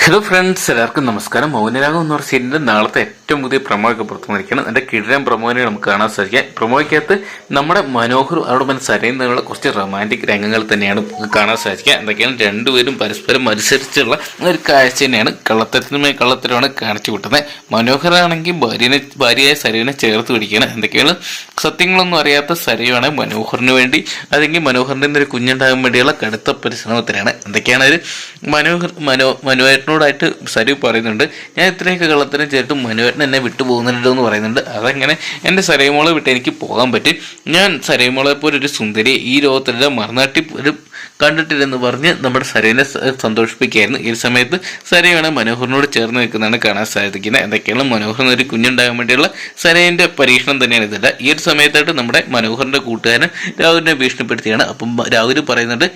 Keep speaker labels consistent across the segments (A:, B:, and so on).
A: Hello friends, എല്ലാവർക്കും നമസ്കാരം. മൗനരാഗം എന്ന് പറഞ്ഞ സീരിയലിന്റെ നാളത്തെ ഏറ്റവും പുതിയ പ്രൊമോ ഒക്കെ പുറത്തു വന്നിരിക്കുകയാണ്. എന്റെ കിടിലൻ പ്രൊമോനെ നമുക്ക് കാണാൻ സാധിക്കാം. പ്രൊമോയ്ക്കകത്ത് നമ്മുടെ മനോഹർ അവിടെ സരയും തമ്മിലുള്ള കുറച്ച് റൊമാൻറ്റിക് രംഗങ്ങൾ തന്നെയാണ് കാണാൻ സാധിക്കുക. എന്തൊക്കെയാണ് രണ്ടുപേരും പരസ്പരം മത്സരിച്ചുള്ള ഒരു കാഴ്ച തന്നെയാണ് കള്ളത്തരമാണ് കാണിച്ചു വിട്ടുന്നത്. മനോഹരാണെങ്കിൽ ഭാര്യയായ സരയുവിനെ ചേർത്ത് പിടിക്കുകയാണ്. എന്തൊക്കെയാണ് സത്യങ്ങളൊന്നും അറിയാത്ത സരയുവാണ് മനോഹറിന് വേണ്ടി അല്ലെങ്കിൽ മനോഹറിന്റെ ഒരു കുഞ്ഞുണ്ടാകാൻ വേണ്ടിയുള്ള കടുത്ത പരിശ്രമത്തിലാണ്. എന്തൊക്കെയാണ് ഒരു മനോഹരനോടായിട്ട് സരു പറയുന്നുണ്ട്, ഞാൻ ഇത്രയൊക്കെ കള്ളത്തരം ചേർത്ത് മനോഹരൻ എന്നെ വിട്ടു പോകുന്നുണ്ടോ എന്ന് പറയുന്നുണ്ട്. അതെങ്ങനെ എൻ്റെ സരയുമോളെ വിട്ട് എനിക്ക് പോകാൻ പറ്റും? ഞാൻ സരയുമോളെ പോലെ ഒരു സുന്ദരി ഈ ലോകത്തിലെ മറുനാട്ടിൽ ഒരു കണ്ടിട്ടില്ലെന്ന് പറഞ്ഞ് നമ്മുടെ സരയുവിനെ സന്തോഷിപ്പിക്കുകയായിരുന്നു. ഈ സമയത്ത് സരയാണ് മനോഹറിനോട് ചേർന്ന് നിൽക്കുന്നതാണ് കാണാൻ സാധിക്കുന്നത്. എന്തൊക്കെയാണ് മനോഹറിന് ഒരു കുഞ്ഞുണ്ടാകാൻ വേണ്ടിയുള്ള സരയുടെ പരീക്ഷണം തന്നെയാണ് ഇതല്ല. ഈ ഒരു സമയത്തായിട്ട് നമ്മുടെ മനോഹറിന്റെ കൂട്ടുകാരൻ രാഹുലിനെ ഭീഷണിപ്പെടുത്തിയാണ്. അപ്പം രാഹുൽ പറയുന്നുണ്ട്,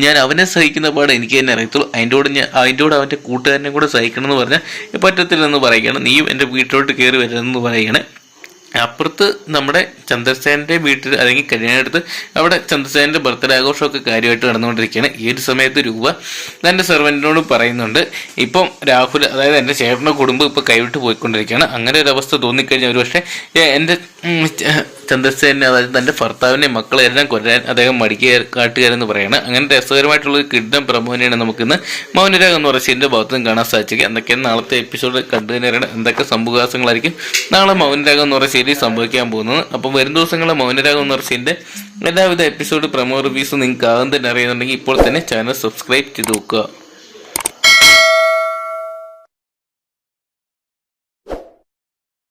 A: ഞാൻ അവനെ സഹിക്കുന്ന പാട് എനിക്ക് തന്നെ അറിയത്തുള്ളൂ, അതിൻ്റെ കൂടെ അവൻ്റെ കൂട്ടുകാരനെ കൂടെ സഹിക്കണം എന്ന് പറഞ്ഞാൽ പറ്റത്തില്ലെന്ന് പറയുകയാണ്. നീയും എൻ്റെ വീട്ടിലോട്ട് കയറി വരുമെന്ന് പറയുകയാണ്. അപ്പുറത്ത് നമ്മുടെ ചന്ദ്രസേനന്റെ വീട്ടിൽ അല്ലെങ്കിൽ കല്യാണടുത്ത് അവിടെ ചന്ദ്രസേനന്റെ ബർത്ത്ഡേ ആഘോഷമൊക്കെ കാര്യമായിട്ട് നടന്നുകൊണ്ടിരിക്കുകയാണ്. ഈ ഒരു സമയത്ത് രൂപ തൻ്റെ സെർവൻറ്റിനോട് പറയുന്നുണ്ട്, ഇപ്പം രാഹുൽ അതായത് എൻ്റെ ചേട്ടൻ്റെ കുടുംബം ഇപ്പോൾ കൈവിട്ട് പോയിക്കൊണ്ടിരിക്കുകയാണ്. അങ്ങനെ ഒരു അവസ്ഥ തോന്നിക്കഴിഞ്ഞാൽ ഒരു പക്ഷേ എൻ്റെ ചന്ദ്രസേനെ അതായത് തൻ്റെ ഭർത്താവിനെ മക്കളെ എല്ലാം കൊല്ലാൻ അദ്ദേഹം കാട്ടുകാരെന്ന് പറയുകയാണ്. അങ്ങനെ രസകരമായിട്ടുള്ളൊരു കിഡ്ഡം പ്രമോനെയാണ് നമുക്കിന്ന് മൗനരാഗം എന്ന് പറയുന്ന സീരിയലിന്റെ ഭാഗത്തുനിന്ന് കാണാൻ സാധിക്കുക. എന്തൊക്കെയാണ് നാളത്തെ എപ്പിസോഡ് കണ്ടു തന്നെയാണ് എന്തൊക്കെ സംഭവവികാസങ്ങളായിരിക്കും നാളെ മൗനരാഗം എന്ന് പറയുന്ന സീരിയൽ സംഭവിക്കാൻ പോകുന്നത്. അപ്പം വരും ദിവസങ്ങളിൽ മൗനരാഗം എന്ന് പറയുന്ന സീരിയലിന്റെ എല്ലാവിധ എപ്പിസോഡ് പ്രമോ റിവ്യൂസ് നിങ്ങൾക്ക് ആകും തന്നെ അറിയുന്നുണ്ടെങ്കിൽ ഇപ്പോൾ തന്നെ ചാനൽ സബ്സ്ക്രൈബ് ചെയ്ത് നോക്കുക.